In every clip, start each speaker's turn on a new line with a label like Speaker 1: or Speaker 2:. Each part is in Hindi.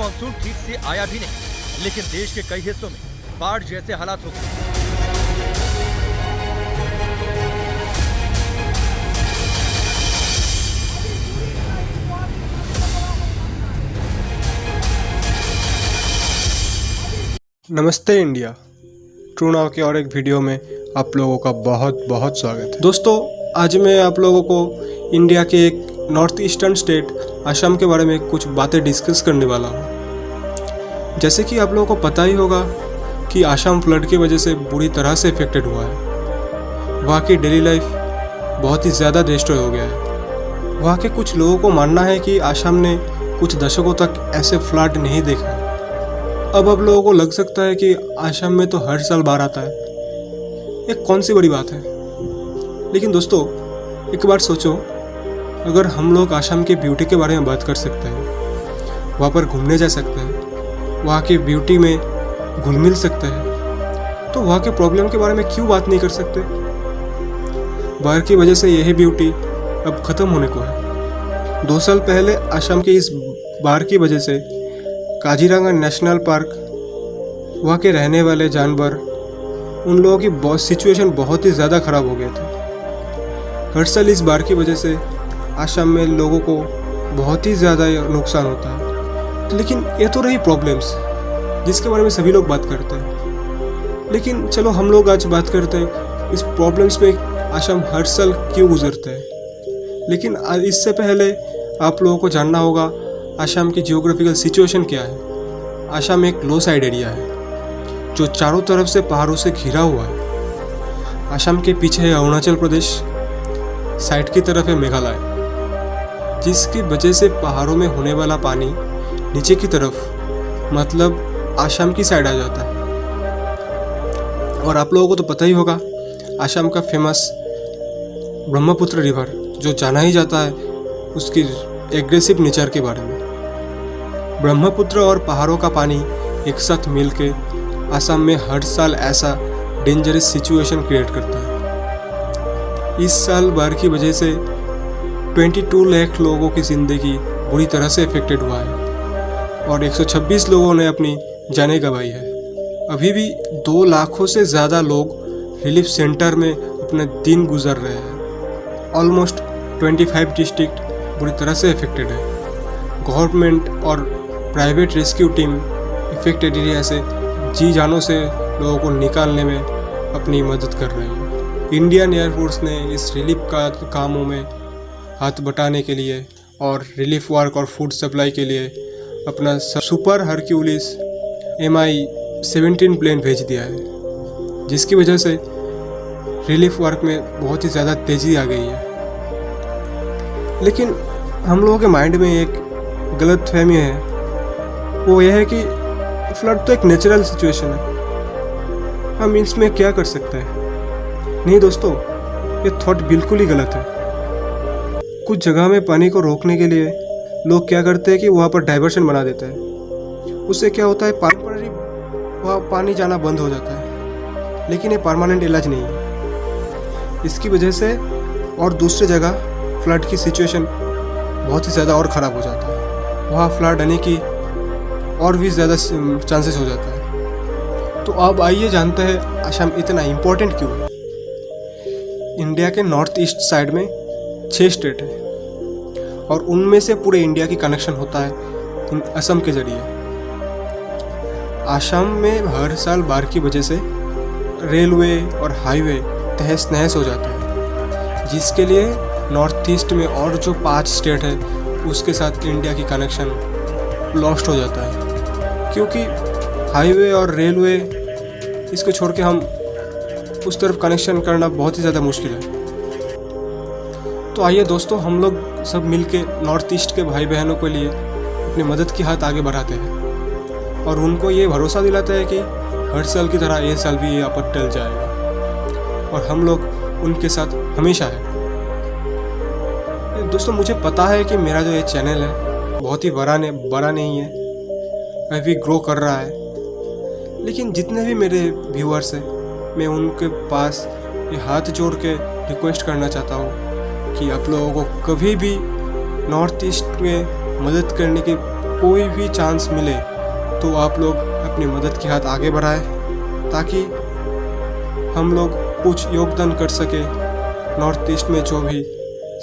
Speaker 1: मानसून ठीक से आया भी नहीं, लेकिन देश के कई हिस्सों में बाढ़ जैसे हालात हो गए।
Speaker 2: नमस्ते इंडिया, ट्रू नाउ के और एक वीडियो में आप लोगों का बहुत बहुत स्वागत है। दोस्तों, आज मैं आप लोगों को इंडिया के एक नॉर्थ ईस्टर्न स्टेट असम के बारे में कुछ बातें डिस्कस करने वाला हूँ। जैसे कि आप लोगों को पता ही होगा कि असम फ्लड की वजह से बुरी तरह से इफेक्टेड हुआ है। वहाँ की डेली लाइफ बहुत ही ज़्यादा डिस्ट्रॉय हो गया है। वहाँ के कुछ लोगों को मानना है कि असम ने कुछ दशकों तक ऐसे फ्लड नहीं देखा है। अब आप लोगों को लग सकता है कि असम में तो हर साल बाढ़ आता है, ये कौन सी बड़ी बात है। लेकिन दोस्तों, एक बार सोचो, अगर हम लोग असम के ब्यूटी के बारे में बात कर सकते हैं, वहाँ पर घूमने जा सकते हैं, वहाँ की ब्यूटी में घुल मिल सकते हैं, तो वहाँ के प्रॉब्लम के बारे में क्यों बात नहीं कर सकते। बाढ़ की वजह से यही ब्यूटी अब ख़त्म होने को है। 2 साल पहले असम के इस बाढ़ की वजह से काजीरंगा नेशनल पार्क, वहाँ के रहने वाले जानवर, उन लोगों की सिचुएशन बहुत ही ज़्यादा ख़राब हो गया था। हर साल इस बाढ़ की वजह से असम में लोगों को बहुत ही ज़्यादा नुकसान होता है। लेकिन ये तो रही प्रॉब्लम्स जिसके बारे में सभी लोग बात करते हैं। लेकिन चलो, हम लोग आज बात करते हैं इस प्रॉब्लम्स में असम हर साल क्यों गुजरते हैं। लेकिन इससे पहले आप लोगों को जानना होगा असम की जियोग्राफिकल सिचुएशन क्या है। असम एक लो साइड एरिया है जो चारों तरफ से पहाड़ों से घिरा हुआ है। असम के पीछे है अरुणाचल प्रदेश, साइड की तरफ है मेघालय, जिसकी वजह से पहाड़ों में होने वाला पानी नीचे की तरफ, मतलब असम की साइड आ जाता है। और आप लोगों को तो पता ही होगा असम का फेमस ब्रह्मपुत्र रिवर, जो जाना ही जाता है उसकी एग्रेसिव नेचर के बारे में। ब्रह्मपुत्र और पहाड़ों का पानी एक साथ मिलके असम में हर साल ऐसा डेंजरस सिचुएशन क्रिएट करता है। इस साल बाढ़ की वजह से 22 लाख लोगों की ज़िंदगी बुरी तरह से इफेक्टेड हुआ है और 126 लोगों ने अपनी जानें गंवाई है। अभी भी 2 लाखों से ज़्यादा लोग रिलीफ सेंटर में अपने दिन गुजर रहे हैं। ऑलमोस्ट 25 डिस्ट्रिक्ट बुरी तरह से इफेक्टेड है। गवर्नमेंट और private rescue team affected area से जी जानों से लोगों को निकालने में अपनी मदद कर रही है। इंडियन एयरफोर्स ने इस रिलीफ कामों में हाथ बटाने के लिए और रिलीफ वर्क और फूड सप्लाई के लिए अपना सुपर हरक्यूलिस MI-17 प्लेन भेज दिया है, जिसकी वजह से रिलीफ वर्क में बहुत ही ज़्यादा तेज़ी आ गई है। लेकिन हम लोगों के माइंड में एक गलत फहमी है, वो यह है कि फ्लड तो एक नेचुरल सिचुएशन है, हम इसमें क्या कर सकते हैं। नहीं दोस्तों, ये थॉट बिल्कुल ही गलत है। कुछ जगह में पानी को रोकने के लिए लोग क्या करते हैं कि वहाँ पर डाइवर्शन बना देते हैं। उससे क्या होता है, टेम्पररी वहाँ पानी जाना बंद हो जाता है, लेकिन ये परमानेंट इलाज नहीं है। इसकी वजह से और दूसरी जगह फ्लड की सिचुएशन बहुत ही ज़्यादा और ख़राब हो जाता है। वहाँ फ्लड आने की और भी ज़्यादा चांसेस हो जाता है। तो अब आइए जानते हैं असम इतना इम्पोर्टेंट क्यों है। इंडिया के नॉर्थ ईस्ट साइड में 6 स्टेट है और उनमें से पूरे इंडिया की कनेक्शन होता है असम के ज़रिए। असम में हर साल बाढ़ की वजह से रेलवे और हाईवे तहस नहस हो जाता है, जिसके लिए नॉर्थ ईस्ट में और जो 5 स्टेट है उसके साथ इंडिया की कनेक्शन लॉस्ट हो जाता है, क्योंकि हाईवे और रेलवे इसको छोड़ के हम उस तरफ कनेक्शन करना बहुत ही ज़्यादा मुश्किल है। तो आइए दोस्तों, हम लोग सब मिलके नॉर्थ ईस्ट के भाई बहनों के लिए अपनी मदद की हाथ आगे बढ़ाते हैं और उनको ये भरोसा दिलाते हैं कि हर साल की तरह ये साल भी ये आपद टल जाएगा और हम लोग उनके साथ हमेशा हैं। दोस्तों, मुझे पता है कि मेरा जो ये चैनल है बहुत ही बड़ा नहीं है, अभी ग्रो कर रहा है, लेकिन जितने भी मेरे व्यूअर्स हैं, मैं उनके पास ये हाथ जोड़ के रिक्वेस्ट करना चाहता हूँ कि आप लोगों को कभी भी नॉर्थ ईस्ट में मदद करने की कोई भी चांस मिले तो आप लोग अपनी मदद की हाथ आगे बढ़ाएं, ताकि हम लोग कुछ योगदान कर सके नॉर्थ ईस्ट में जो भी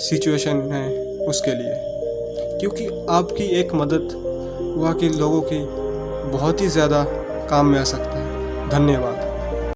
Speaker 2: सिचुएशन है उसके लिए, क्योंकि आपकी एक मदद वहाँ के लोगों की बहुत ही ज़्यादा काम में आ सकता है। धन्यवाद।